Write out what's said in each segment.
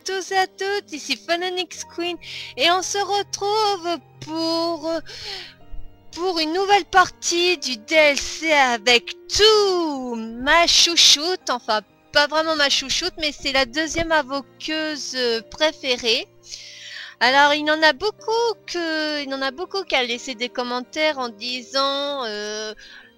tous et à toutes, ici Phononix Queen et on se retrouve pour une nouvelle partie du DLC avec tout ma chouchoute, enfin pas vraiment ma chouchoute mais c'est la deuxième invoqueuse préférée. Alors il y en a beaucoup qui a laissé des commentaires en disant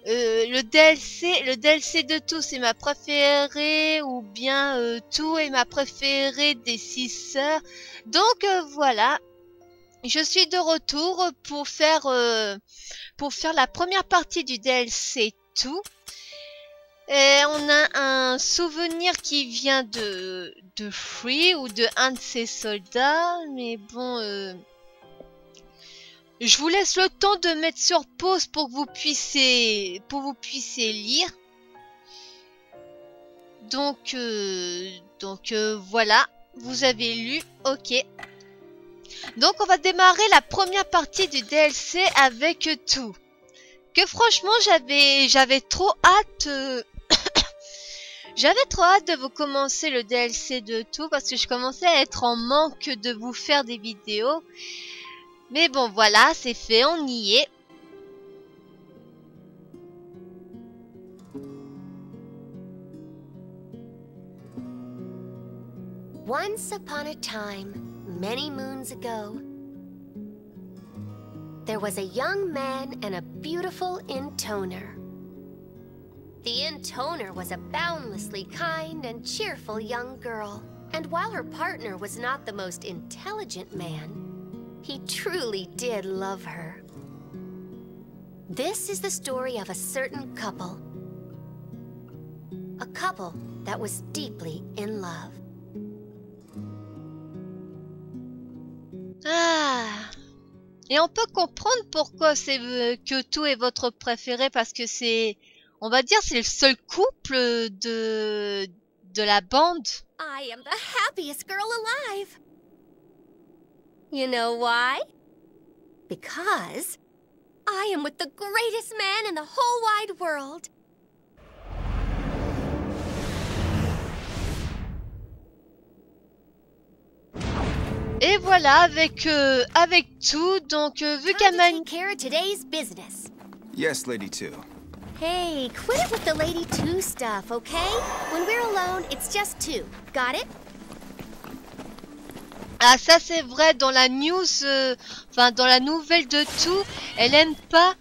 le DLC de tout c'est ma préférée ou bien tout est ma préférée des 6 sœurs. Donc voilà, je suis de retour pour faire la première partie du DLC tout. Et on a un souvenir qui vient de Free ou de un de ses soldats, mais bon, je vous laisse le temps de mettre sur pause pour que vous puissiez lire. Donc voilà, vous avez lu, ok. Donc on va démarrer la première partie du DLC avec tout. Que franchement j'avais trop hâte. J'avais trop hâte de vous commencer le DLC de tout parce que je commençais à être en manque de vous faire des vidéos. Mais bon voilà, c'est fait, on y est. Once upon a time, many moons ago, there was a young man and a beautiful intoner. The intoner was a boundlessly kind and cheerful young girl. And while her partner was not the most intelligent man, he truly did love her. This is the story of a certain couple. A couple that was deeply in love. Ah. Et on peut comprendre pourquoi c'est que tout est votre préféré parce que c'est... On va dire c'est le seul couple de la bande. I am the happiest girl alive. You know why? Because I am with the greatest man in the whole wide world. Et voilà avec tout donc vu qu'elle m'a... Take care of today's business. Yes, Lady Two. Hey, quit it with the Lady Two stuff, okay? When we're alone, it's just two. Got it? Ah ça c'est vrai, dans la news, enfin dans la nouvelle de tout, elle aime pas...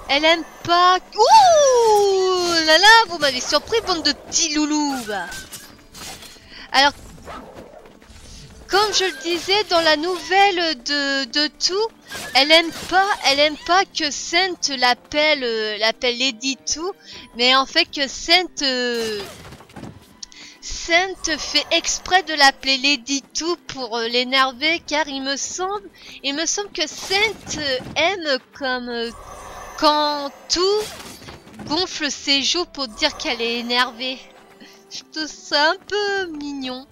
Ouh là là, vous m'avez surpris, bande de petits loulous. Alors, comme je le disais, dans la nouvelle de tout, elle aime pas que Saint l'appelle Lady Two, mais en fait que Saint fait exprès de l'appeler Lady Two pour l'énerver, car il me semble que Saint aime comme quand tout gonfle ses joues pour dire qu'elle est énervée. Je trouve ça un peu mignon.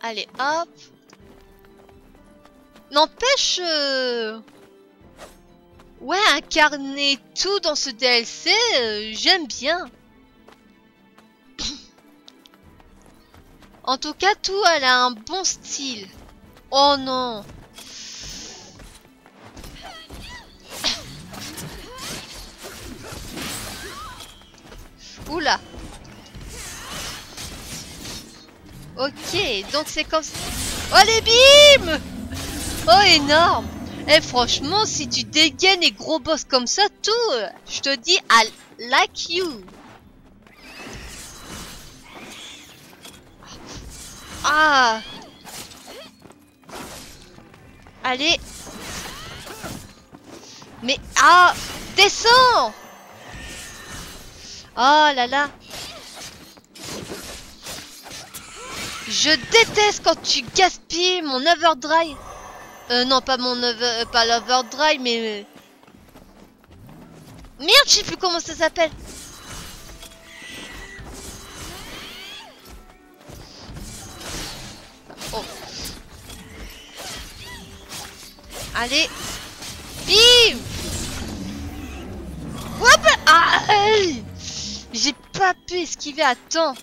Allez, hop. N'empêche... Ouais, incarner tout dans ce DLC, j'aime bien. En tout cas, tout, elle a un bon style. Oh non. Oula. Ok, donc c'est comme ça. Oh les bimes! Oh énorme! Eh franchement, si tu dégaines les gros boss comme ça, tout, je te dis I like you. Ah! Allez! Mais ah! Descends! Oh là là! Je déteste quand tu gaspilles mon overdrive. Non, pas pas l'overdrive, mais... Merde, je sais plus comment ça s'appelle. Oh. Allez. Bim. Hop. Ah, j'ai pas pu esquiver à temps.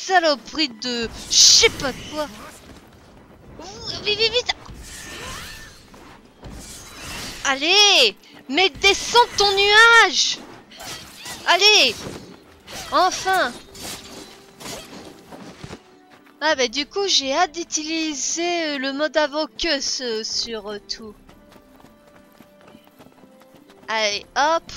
saloperie de... Je sais pas quoi. Vite, vite, vite. Allez, mais descends ton nuage. Allez. Enfin. Ah bah du coup j'ai hâte d'utiliser le mode Avokeuse sur tout. Allez hop.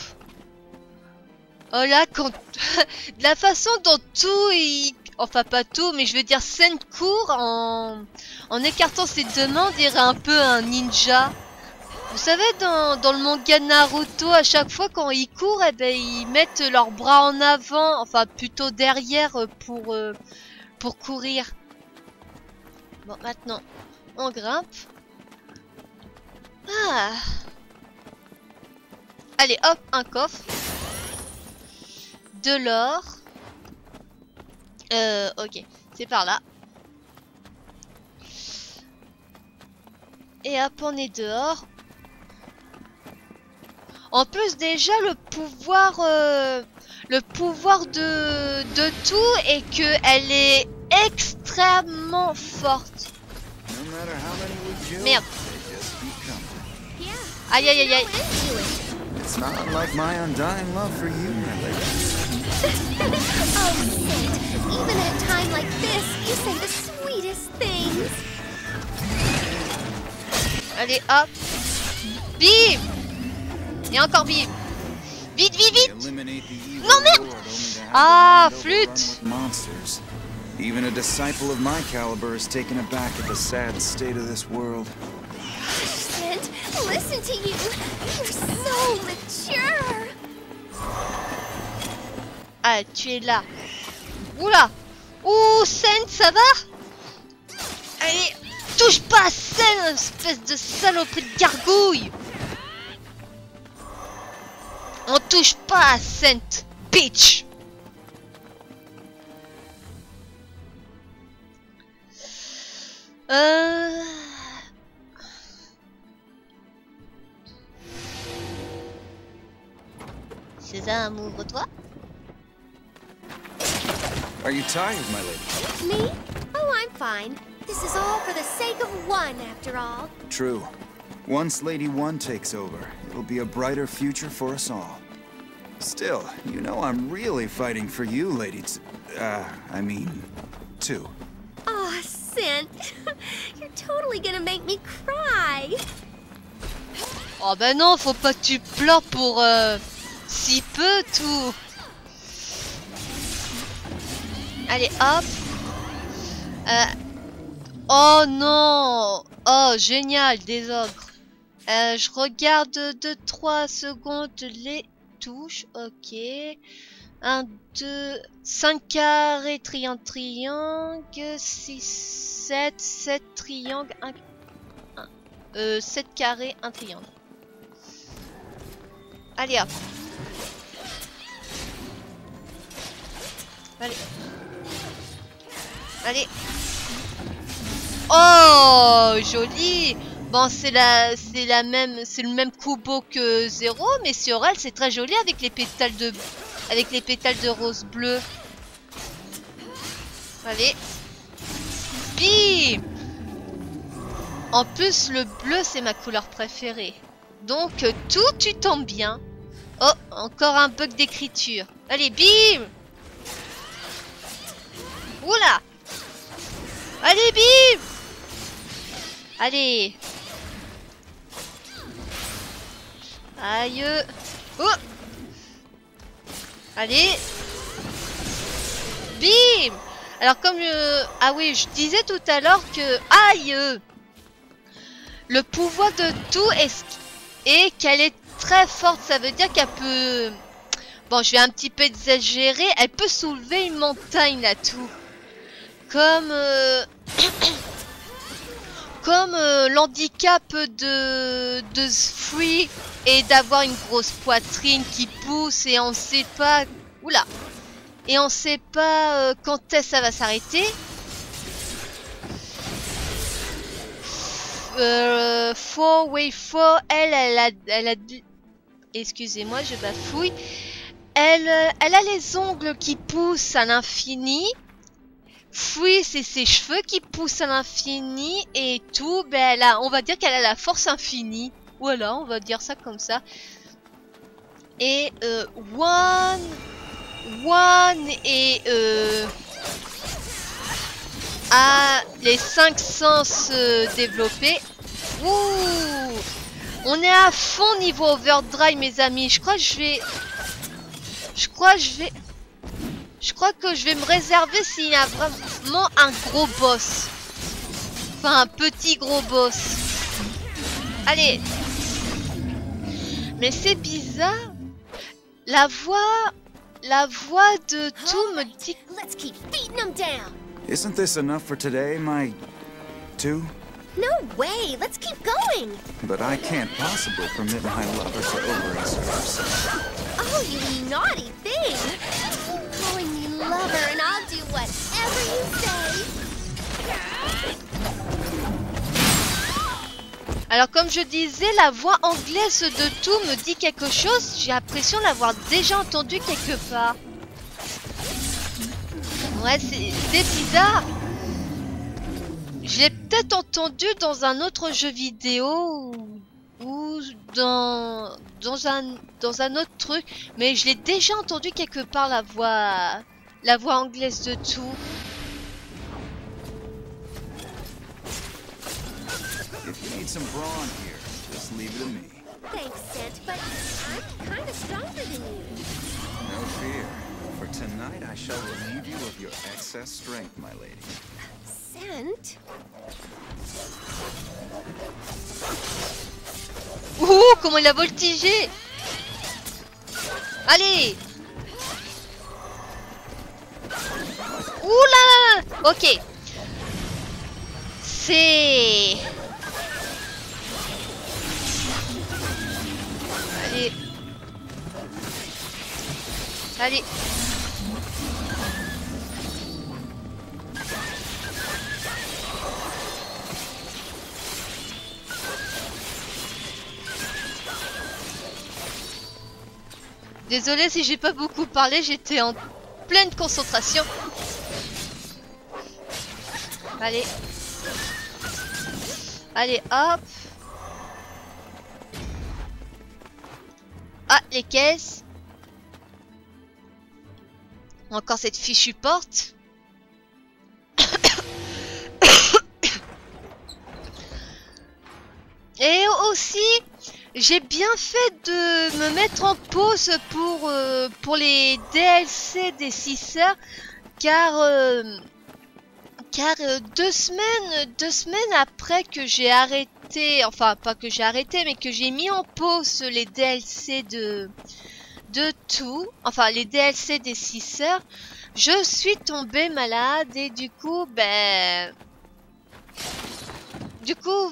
Oh là quand... de la façon dont tout il... Enfin pas tout mais je veux dire Sen court en écartant ses deux mains, on dirait un peu un ninja. Vous savez dans le manga Naruto à chaque fois quand ils courent eh ben, ils mettent leurs bras en avant, enfin plutôt derrière pour courir. Bon, maintenant, on grimpe. Ah. Allez, hop, un coffre. De l'or. Ok, c'est par là. Et hop, on est dehors. En plus, déjà, le pouvoir de tout est que elle est extrêmement forte. Merde. Aïe aïe aïe aïe. It's not unlike my undying love for you, my lady. Oh, Sid, even at a time like this, you say the sweetest things. Allez, hop. Bim. Et encore bim. Vite, vite, vite. Non, merde. Ah, flûte. Even a disciple of my caliber is taken aback at the sad state of this world. Sid, listen to you. You're so mature. Ah, tu es là. Oula. Ouh, Sen, ça va? Allez, touche pas à Sen, espèce de saloperie de gargouille. On touche pas à Sen, bitch. Sésame, ouvre-toi. Are you tired, my lady? Me? Oh, I'm fine. This is all for the sake of one, after all. True. Once Lady One takes over, it'll be a brighter future for us all. Still, you know I'm really fighting for you, Lady I mean, two. Oh, Sin, you're totally gonna make me cry. Oh ben non, faut pas que tu pleures pour si peu tout. Allez, hop. Oh non. Oh, génial, des ogres. Je regarde 2-3 secondes les touches. Ok. 1, 2, 5 carrés, triangle, triangle. 6, 7, 7 triangles, 7 carrés, un triangle. Allez hop. Allez. Allez. Oh, joli. Bon, c'est le même Kubo que Zero, mais sur elle, c'est très joli avec les pétales de rose bleu. Allez. Bim. En plus, le bleu, c'est ma couleur préférée. Donc, tout tu tombes bien. Oh, encore un bug d'écriture. Allez, bim. Oula. Allez, bim. Allez. Aïe. Oh. Allez. Bim. Alors comme ah oui, je disais tout à l'heure que aïe. Le pouvoir de tout est qu'elle est très forte. Ça veut dire qu'elle peut... Bon, je vais un petit peu exagérer. Elle peut soulever une montagne là tout. Comme... Comme l'handicap de Free et d'avoir une grosse poitrine qui pousse et on sait pas... Oula. Et on sait pas quand est-ce que ça va s'arrêter. Elle a... Excusez-moi, je bafouille. Elle a les ongles qui poussent à l'infini. fouille ses cheveux qui poussent à l'infini et tout. Ben là, on va dire qu'elle a la force infinie. Voilà, on va dire ça comme ça. Et One et a les 5 sens développés. Ouh, on est à fond niveau overdrive, mes amis. Je crois que je vais me réserver s'il y a vraiment un gros boss. Enfin, un petit gros boss. Allez. Mais c'est bizarre. La voix de tout me dit... Let's keep beating them down. Isn't this enough for today, my... two? No way. Let's keep going. But I can't possibly permit my lover to overassert herself. Oh, you naughty thing. Keep calling me lover and I'll do whatever you say. Alors comme je disais, la voix anglaise de tout me dit quelque chose. J'ai l'impression de l'avoir déjà entendu quelque part. Ouais, c'est bizarre. Je l'ai peut-être entendu dans un autre jeu vidéo ou dans un autre truc. Mais je l'ai déjà entendu quelque part, la voix anglaise de tout. If you need some brawn here, just leave it to me. Thanks, Scent, but I'm kind of stronger than you. No fear. For tonight, I shall relieve you of your excess strength, my lady. Scent? Ouh, comment il a voltigé! Allez! Oula! Ok. C'est... Allez. Allez. Désolée si j'ai pas beaucoup parlé, j'étais en pleine concentration. Allez. Allez, hop. Ah, les caisses. Encore cette fichue porte. Et aussi, j'ai bien fait de me mettre en pause pour les DLC des 6 sœurs, car 2 semaines après que j'ai arrêté, enfin pas que j'ai arrêté, mais que j'ai mis en pause les DLC de tout, enfin les DLC des 6 sœurs, je suis tombée malade et du coup,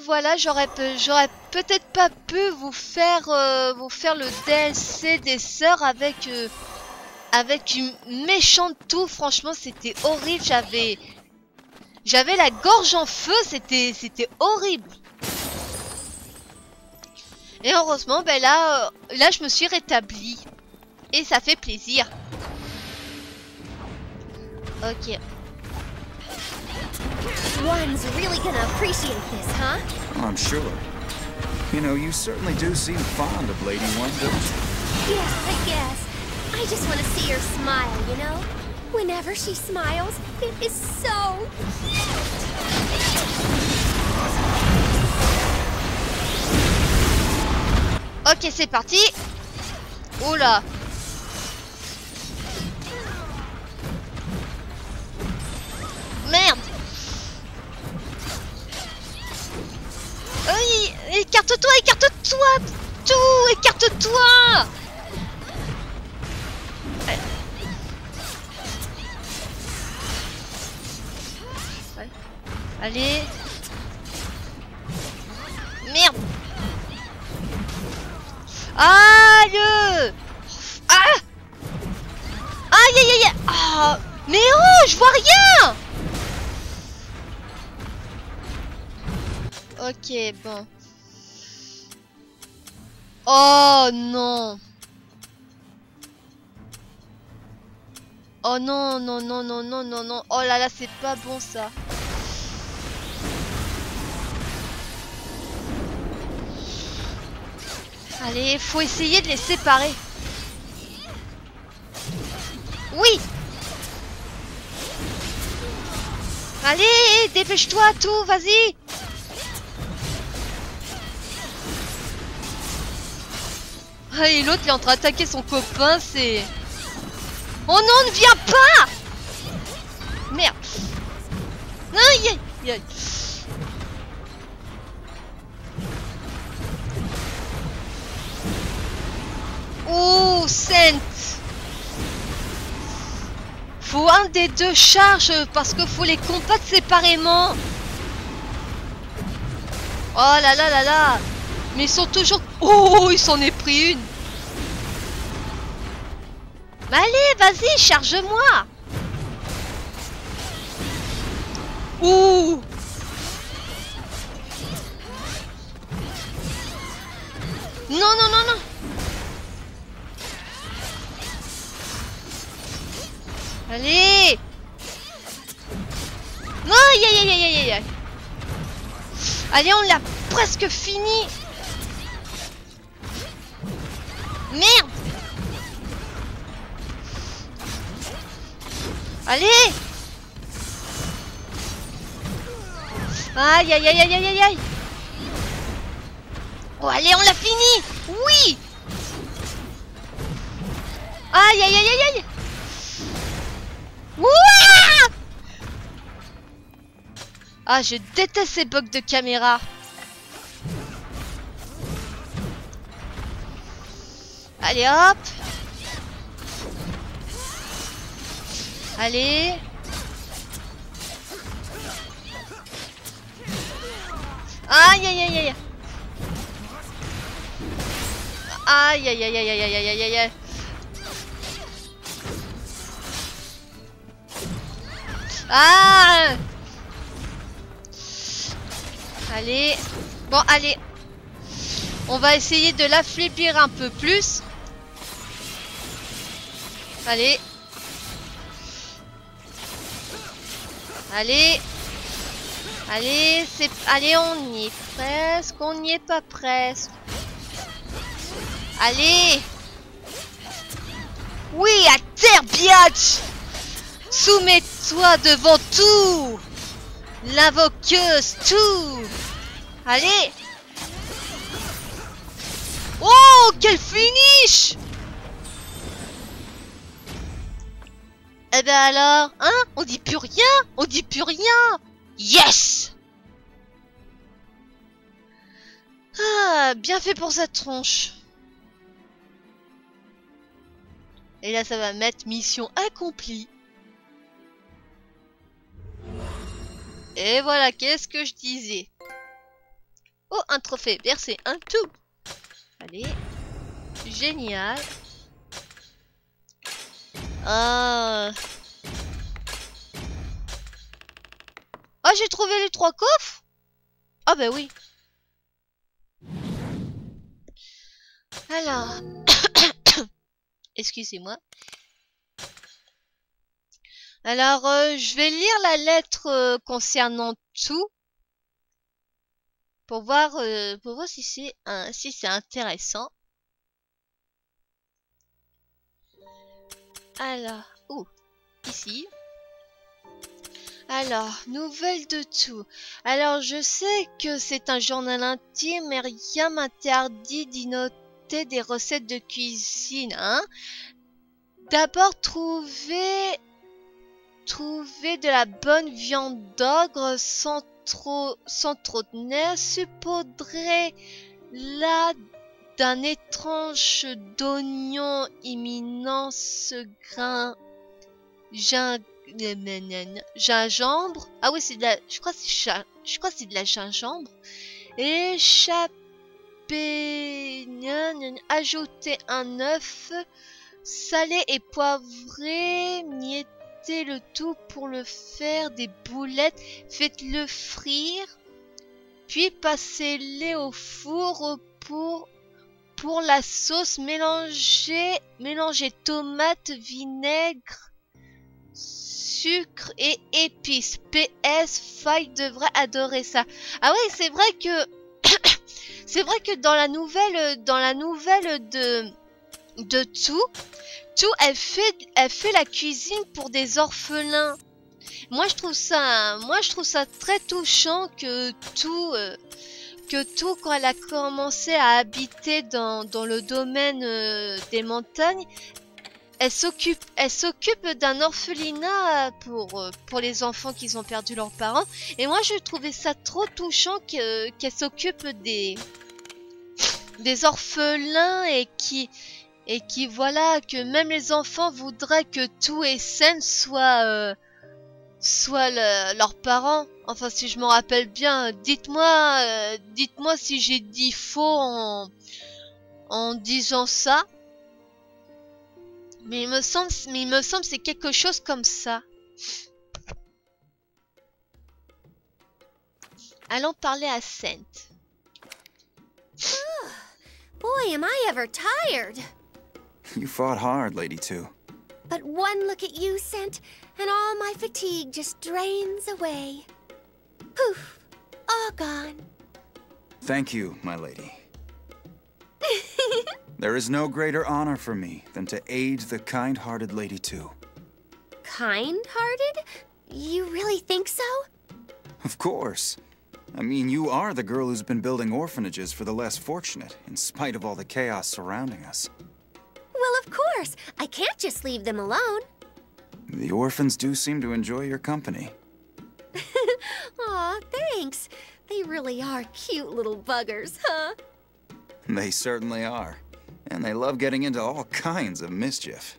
voilà, j'aurais peut-être pas pu vous faire le DLC des sœurs avec une méchante toux. Franchement, c'était horrible. J'avais la gorge en feu. C'était horrible. Et heureusement, là, je me suis rétablie et ça fait plaisir. Ok. One's really gonna appreciate this, huh? Oh, I'm sure. You know, you certainly do seem fond of Lady One, don't you? Yeah, I guess. I just want to see her smile, you know? Whenever she smiles, it is so... Ok, c'est parti. Oula. Merde. Oui, écarte-toi, écarte-toi. Tout, écarte-toi. Allez. Merde. Aïe. Ah. Aïe, aïe, aïe. Ah. Mais oh, je vois rien. Ok, bon. Oh non. Oh non, non, non, non, non, non, non. Oh là là, c'est pas bon ça. Allez, faut essayer de les séparer. Oui. Allez, dépêche-toi, tout, vas-y. Ah, et l'autre, il est en train d'attaquer son copain, c'est... Oh non, ne viens pas. Merde. Aïe, aïe, aïe. Oh, Sainte. Faut un des deux charges parce que faut les combattre séparément. Oh là là là là. Mais ils sont toujours... Oh, il s'en est pris une. Mais allez, vas-y, charge-moi. Ouh. Non, non, non, non. Allez. Non, aïe, aïe, aïe, aïe, aïe, aïe. Allez, on l'a presque fini. Merde. Allez. Aïe, aïe, aïe, aïe, aïe, aïe, aïe. Oh, allez, on l'a fini. Oui. Aïe, aïe, aïe, aïe, aïe. Ouah. Ah, je déteste ces bugs de caméra. Allez, hop. Allez. Aïe, aïe, aïe, aïe. Aïe, aïe, aïe, aïe, aïe, aïe, aïe, aïe, aïe. Ah. Allez. Bon, allez. On va essayer de l'affaiblir un peu plus. Allez. Allez. Allez, c'est... Allez, on y est presque. On n'y est pas presque. Allez. Oui, à terre, biatch. Soumets-toi devant tout. L'invoqueuse, tout. Allez. Oh, quel finish. Eh ben alors, hein? On dit plus rien. On dit plus rien. Yes. Ah, bien fait pour sa tronche. Et là, ça va mettre mission accomplie. Et voilà, qu'est-ce que je disais? Oh, un trophée, versé, un tout. Allez. Génial. Ah. Ah, j'ai trouvé les 3 coffres. Ah bah oui. Alors. Excusez-moi. Alors, je vais lire la lettre concernant tout. Pour voir si c'est intéressant. Alors, ici. Alors, nouvelle de tout. Alors, je sais que c'est un journal intime, mais rien m'interdit d'y noter des recettes de cuisine, hein. D'abord, trouver de la bonne viande d'ogre sans trop de nerfs, saupoudrer là d'un étrange d'oignon imminent ce grain gingembre. Ah oui, c'est de la, je crois que c'est de la gingembre. Échapper, ajouter un œuf, saler et poivrer, mietter le tout pour le faire des boulettes, faites-le frire, puis passez-les au four pour la sauce, mélangez tomate, vinaigre, sucre et épices. PS, Faye devrait adorer ça. Ah ouais, c'est vrai que c'est vrai que dans la nouvelle de tout, elle fait la cuisine pour des orphelins. Moi je trouve ça très touchant que tout quand elle a commencé à habiter dans le domaine des montagnes, elle s'occupe d'un orphelinat pour les enfants qui ont perdu leurs parents. Et moi je trouvais ça trop touchant qu'elle s'occupe des orphelins et qui voilà, que même les enfants voudraient que tout et Sen soit leurs parents. Enfin, si je me rappelle bien, dites-moi si j'ai dit faux en disant ça. Mais il me semble c'est quelque chose comme ça. Allons parler à Saint. Boy, am I ever tired. You fought hard, Lady Two. But one look at you, Scent, and all my fatigue just drains away. Poof, all gone. Thank you, my lady. There is no greater honor for me than to aid the kind-hearted Lady Two. Kind-hearted? You really think so? Of course. I mean, you are the girl who's been building orphanages for the less fortunate, in spite of all the chaos surrounding us. Well, of course. I can't just leave them alone. The orphans do seem to enjoy your company. Aw, thanks. They really are cute little buggers, huh? They certainly are. And they love getting into all kinds of mischief.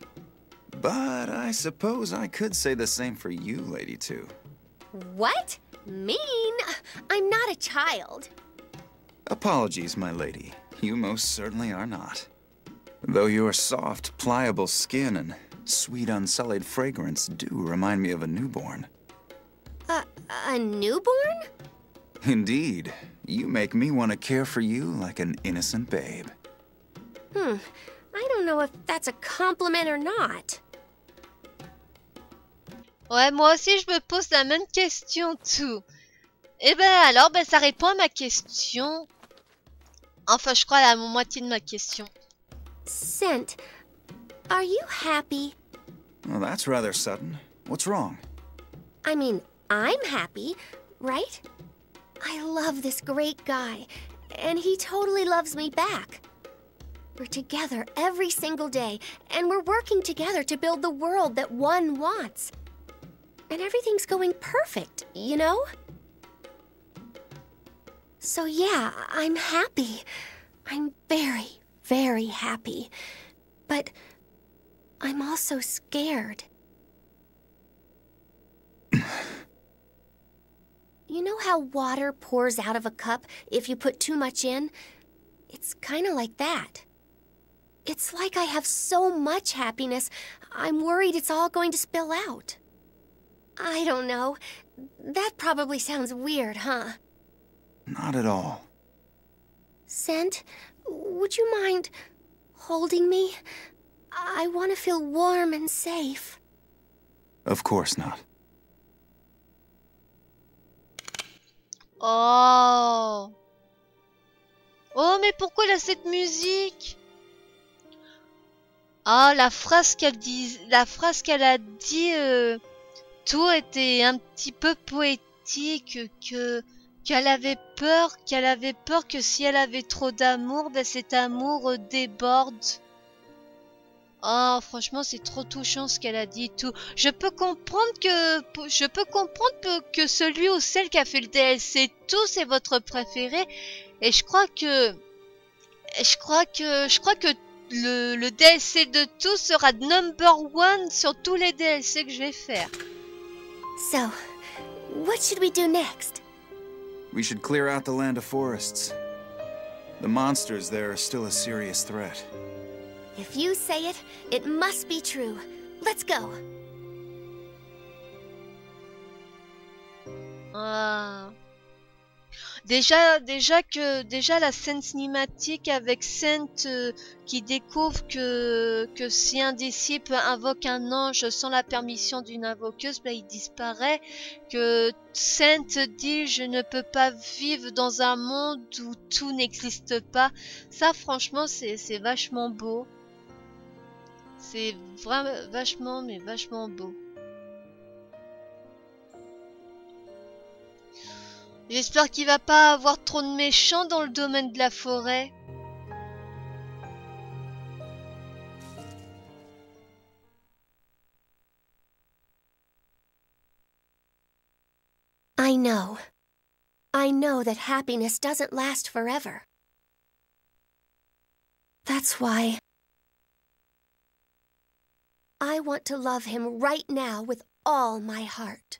But I suppose I could say the same for you, Lady Two. What? Mean? I'm not a child. Apologies, my lady. You most certainly are not. Though your soft, pliable skin and sweet, unsullied fragrance do remind me of a newborn. A newborn? Indeed. You make me want to care for you like an innocent babe. I don't know if that's a compliment or not. Ouais, moi aussi je me pose la même question, tout. Et alors, ça répond à ma question. Enfin, je crois à la moitié de ma question. Scent, are you happy? Well, that's rather sudden. What's wrong? I mean, I'm happy, right? I love this great guy, and he totally loves me back. We're together every single day, and we're working together to build the world that one wants. And everything's going perfect, you know? So yeah, I'm happy. I'm very, very happy. But I'm also scared. You know how water pours out of a cup if you put too much in? It's kind of like that. It's like I have so much happiness, I'm worried it's all going to spill out. I don't know. That probably sounds weird, huh? Not at all. Scent, would you mind holding me? I want to feel warm and safe. Of course not. Oh. Oh, mais pourquoi il a cette musique? Ah, la phrase qu'elle a dit, tout était un petit peu poétique, qu'elle avait peur que si elle avait trop d'amour, cet amour déborde. Oh, franchement, c'est trop touchant ce qu'elle a dit, tout. Je peux comprendre que celui ou celle qui a fait le DLC, tout, c'est votre préféré. Et je crois que le DLC de tout sera #1 sur tous les DLC que je vais faire. So, what should we do next? We should clear out the Land of Forests. The monsters there are still a serious threat. If you say it, it must be true. Let's go. Déjà la scène cinématique avec Saint qui découvre que si un disciple invoque un ange sans la permission d'une invoqueuse, bah, il disparaît. Que Saint dit je ne peux pas vivre dans un monde où tout n'existe pas. Ça franchement c'est vachement beau. C'est vraiment vachement beau. J'espère qu'il va pas avoir trop de méchants dans le domaine de la forêt. I know. I know that happiness doesn't last forever. That's why I want to love him right now with all my heart.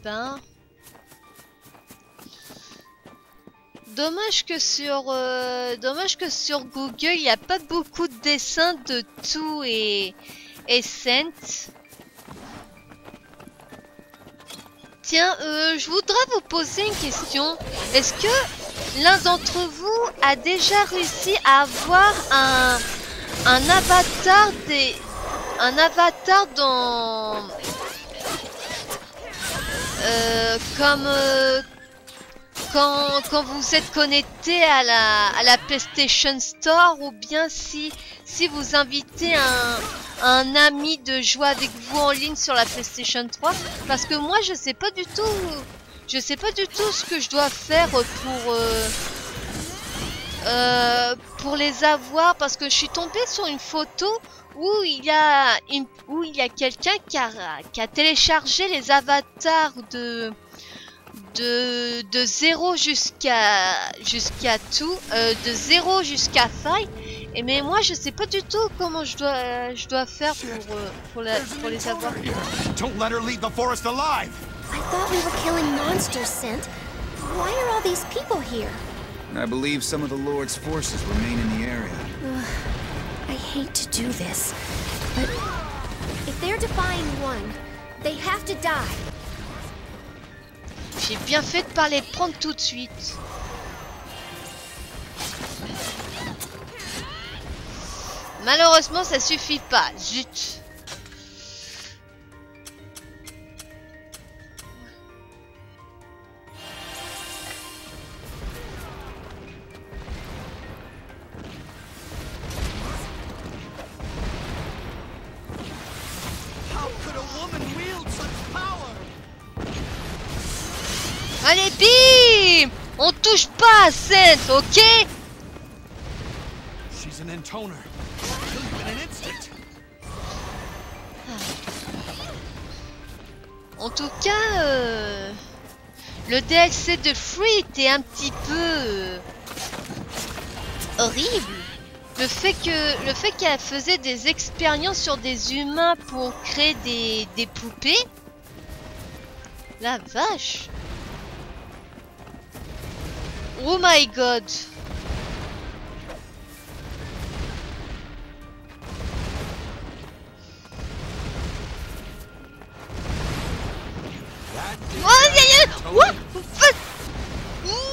Ben... Dommage que sur Google, il n'y a pas beaucoup de dessins de tout et Saint. Tiens, je voudrais vous poser une question. Est-ce que l'un d'entre vous a déjà réussi à avoir un avatar dans... comme quand vous êtes connecté à la PlayStation Store, ou bien si vous invitez un ami de jouer avec vous en ligne sur la PlayStation 3, parce que moi je sais pas du tout ce que je dois faire pour les avoir, parce que je suis tombée sur une photo où il y a quelqu'un qui a téléchargé les avatars de 0 jusqu'à tout, de 0 jusqu'à 5. Et mais moi je sais pas du tout comment je dois faire pour les avoir. Don't let her leave the forest alive. I thought we were killing monsters, Saint. Why are all these people here? I believe some of the Lord's forces remain in the area. I hate to do this, but if they're defying one, they have to die. J'ai bien fait de pas les prendre tout de suite. Malheureusement, ça suffit pas. Zut. Allez, bim! On touche pas à Saint, ok? She's an intoner. En tout cas, le DLC de Free était un petit peu horrible. Le fait qu'elle faisait des expériences sur des humains pour créer des poupées. La vache. Oh my god.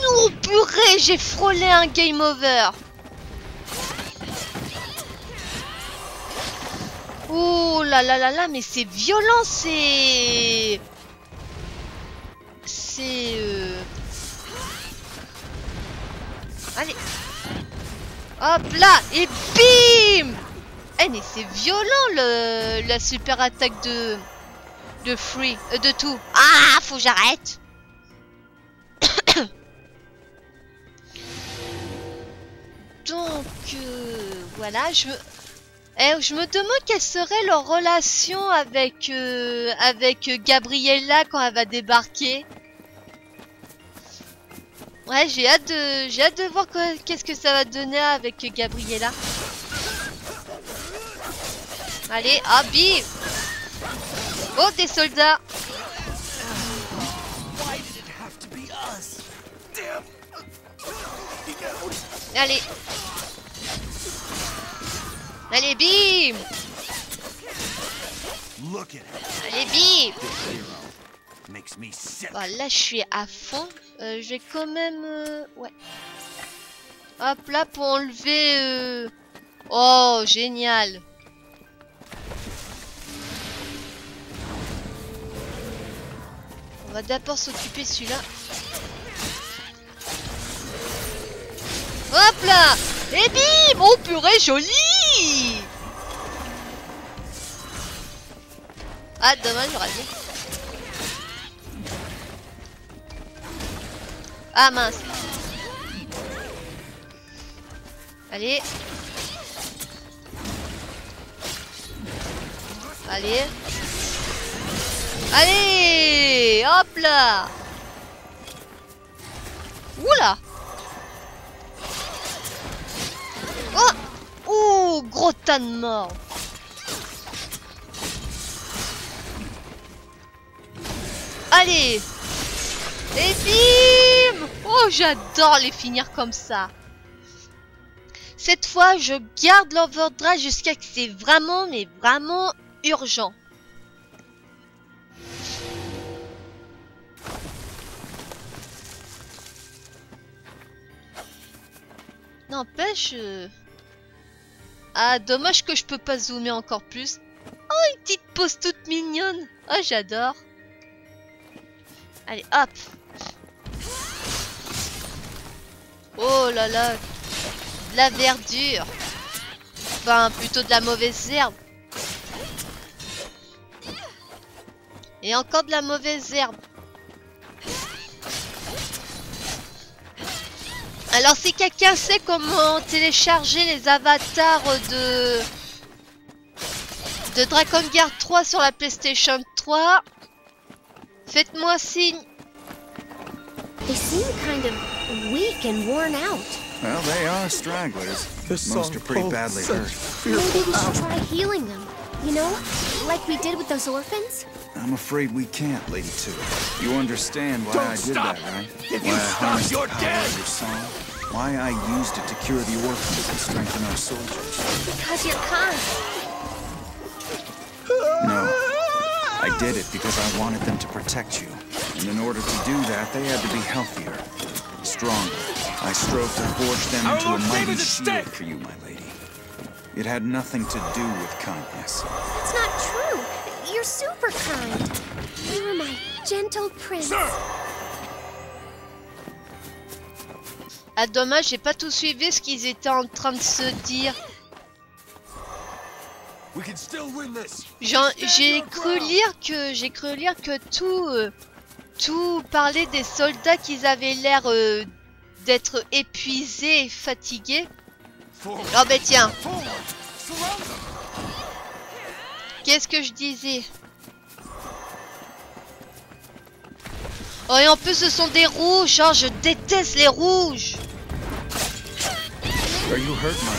Non, purée, j'ai frôlé un game over. Oh là là là là, mais c'est violent, c'est... Allez. Hop là, et bim. Eh mais c'est violent la super attaque de Free, de tout. Ah, faut que j'arrête. Donc voilà, je me demande quelle serait leur relation avec Gabriella quand elle va débarquer. Ouais, j'ai hâte de voir qu'est-ce que ça va donner avec Gabriella. Allez, ah bim. Oh, des soldats. Allez. Allez, bim. Look at it. Allez, bim. This hero makes me sick. Bon, là, je suis à fond. Je vais quand même... ouais. Hop, là, pour enlever... Oh, génial. On va d'abord s'occuper celui-là. Hop là. Et bim. Oh, purée, joli. Ah, dommage, j'aurais dit. Ah, mince. Allez. Allez. Allez. Hop là. Oula. Oh. Oh, gros tas de mort. Allez. Et bim. Oh, j'adore les finir comme ça. Cette fois, je garde l'overdrive jusqu'à que c'est vraiment, mais vraiment urgent. N'empêche... Ah, dommage que je peux pas zoomer encore plus. Oh, une petite pose toute mignonne. Oh, j'adore. Allez, hop. Oh là là. De la verdure. Enfin, plutôt de la mauvaise herbe. Et encore de la mauvaise herbe. Alors, si quelqu'un sait comment télécharger les avatars de Drakengard 3 sur la PlayStation 3, faites-moi signe. They seem kind of weak and worn out. Well, they are stragglers. Most are pretty badly hurt. Maybe we should try healing them. You know, like we did with those orphans? I'm afraid we can't, Lady Two. You understand why I did that, right? If Why you I stop, harnessed the you're power dead. of your song? Why I used it to cure the orphans and strengthen our soldiers? Because you're kind. No. I did it because I wanted them to protect you. And in order to do that, they had to be healthier, stronger. I strove to forge them into a mighty shield for you, my lady. It had nothing to do with kindness. That's not true. You're super kind. You're my gentle prince. Ah, dommage, j'ai pas tout suivi ce qu'ils étaient en train de se dire. We can still win this. J'ai cru lire que tout parlait des soldats qui avaient l'air d'être épuisés et fatigués. Oh ben tiens. Qu'est-ce que je disais? Oh, et en plus ce sont des rouges. Oh, je déteste les rouges. Are you hurt, Maya?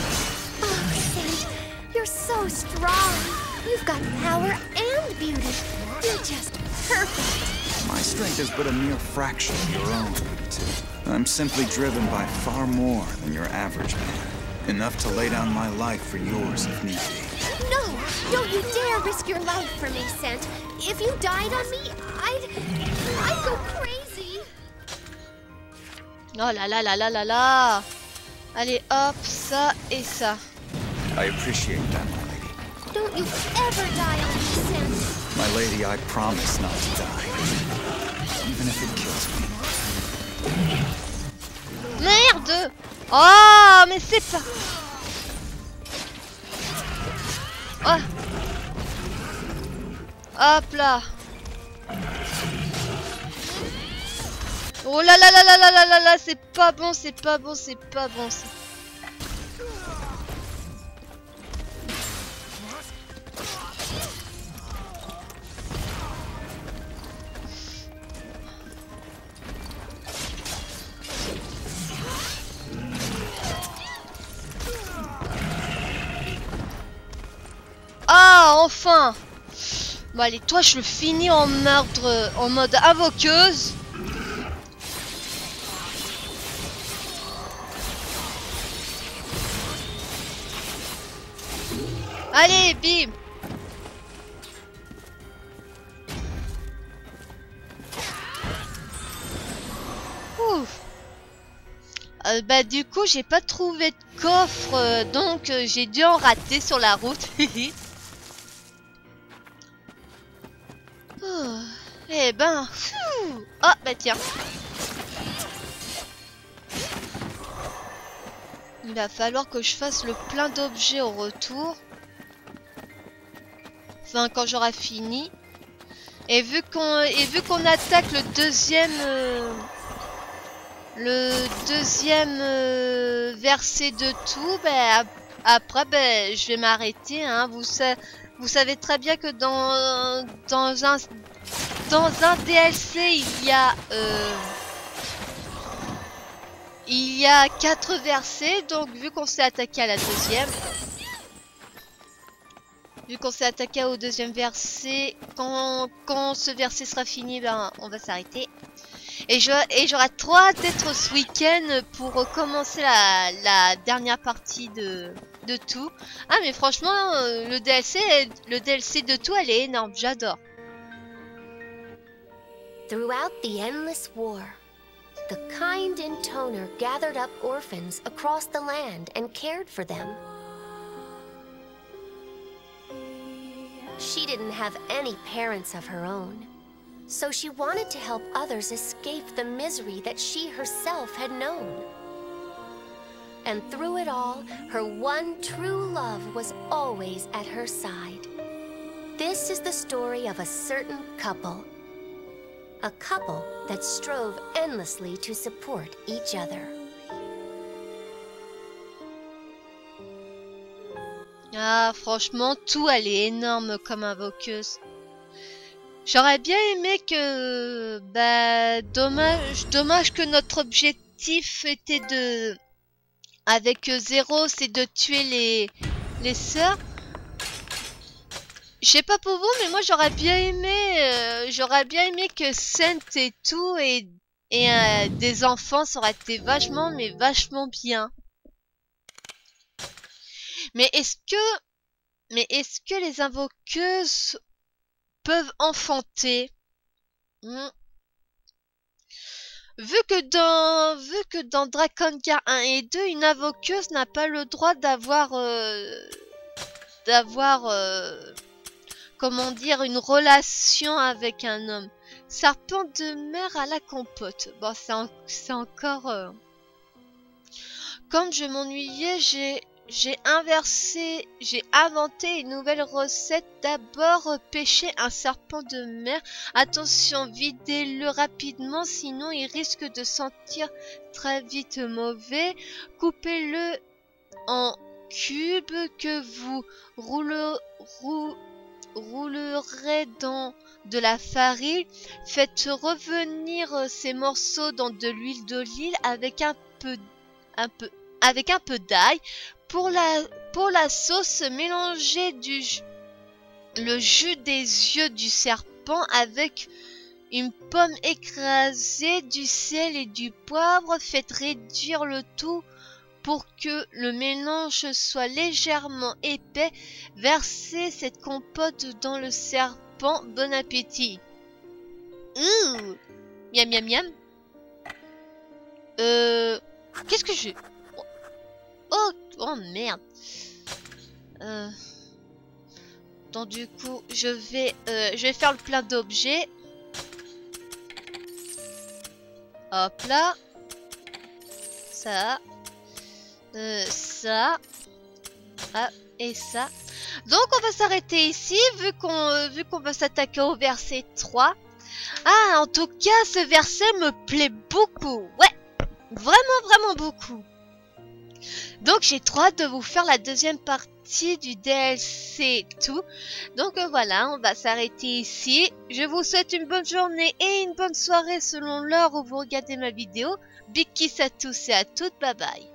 Oh, Saint, you're so strong. You've got power and beauty. You're just perfect. My strength is but a mere fraction of your own, Lady Two. I'm simply driven by far more than your average man. Enough to lay down my life for yours if need be. No, don't you dare risk your life for me, Saint. If you died on me, I'd go crazy. Oh là là là là là là. Allez hop, ça et ça. I appreciate that, my lady. Don't you ever die on me, Saint. My lady, I promise not to die. Even if it kills me. Merde! Oh, mais c'est pas... Oh. Hop là. Oh là là là là là là là là, c'est pas bon, c'est pas bon, c'est pas bon ça. Ah, enfin! Bon allez, toi je le finis en mode invoqueuse. Allez, bim! Bah du coup j'ai pas trouvé de coffre, donc j'ai dû en rater sur la route. Oh, eh ben, pfiou. Oh bah tiens. Il va falloir que je fasse le plein d'objets au retour. Enfin quand j'aurai fini. Et vu qu'on attaque le deuxième verset de tout, ben après ben je vais m'arrêter. Hein. Vous savez très bien que dans un DLC il y a 4 versets, donc vu qu'on s'est attaqué à la deuxième. Vu qu'on s'est attaqué au deuxième verset, quand ce verset sera fini, ben, on va s'arrêter. Et j'aurai trop hâte d'être ce week-end pour recommencer la dernière partie de tout. Ah mais franchement, le DLC de tout, elle est énorme, j'adore. Throughout the endless war, the kind Intoner gathered up orphans across the land and cared for them. She didn't have any parents of her own, so she wanted to help others escape the misery that she herself had known. And through it all, her one true love was always at her side. This is the story of a certain couple. A couple that strove endlessly to support each other. Ah, franchement, tout, elle est énorme comme invoqueuse. J'aurais bien aimé que... Bah, dommage que notre objectif était de... Avec Zéro, c'est de tuer les sœurs. Je sais pas pour vous, mais moi j'aurais bien aimé que Saint et tout et des enfants, ça aurait été vachement bien. Mais est-ce que les invoqueuses peuvent enfanter? Vu que dans Drakengard 1 et 2, une invoqueuse n'a pas le droit d'avoir comment dire, une relation avec un homme. Serpent de mer à la compote. Bon, c'est encore... Comme je m'ennuyais, j'ai inventé une nouvelle recette. D'abord, pêcher un serpent de mer. Attention, videz-le rapidement, sinon il risque de sentir très vite mauvais. Coupez-le en cubes que vous roulerez dans de la farine. Faites revenir ces morceaux dans de l'huile d'olive avec un peu d'ail. Pour la sauce, mélangez le jus des yeux du serpent avec une pomme écrasée, du sel et du poivre. Faites réduire le tout pour que le mélange soit légèrement épais. Versez cette compote dans le serpent. Bon appétit. Miam miam miam. Qu'est-ce que j'ai? Oh merde. Donc du coup, je vais faire le plein d'objets. Hop là. Ça. Ça. Ah, et ça. Donc on va s'arrêter ici vu qu'on va s'attaquer au verset 3. Ah, en tout cas, ce verset me plaît beaucoup. Ouais, vraiment beaucoup. Donc j'ai trop hâte de vous faire la deuxième partie du DLC tout. Donc voilà, on va s'arrêter ici. Je vous souhaite une bonne journée et une bonne soirée selon l'heure où vous regardez ma vidéo. Big kiss à tous et à toutes, bye bye.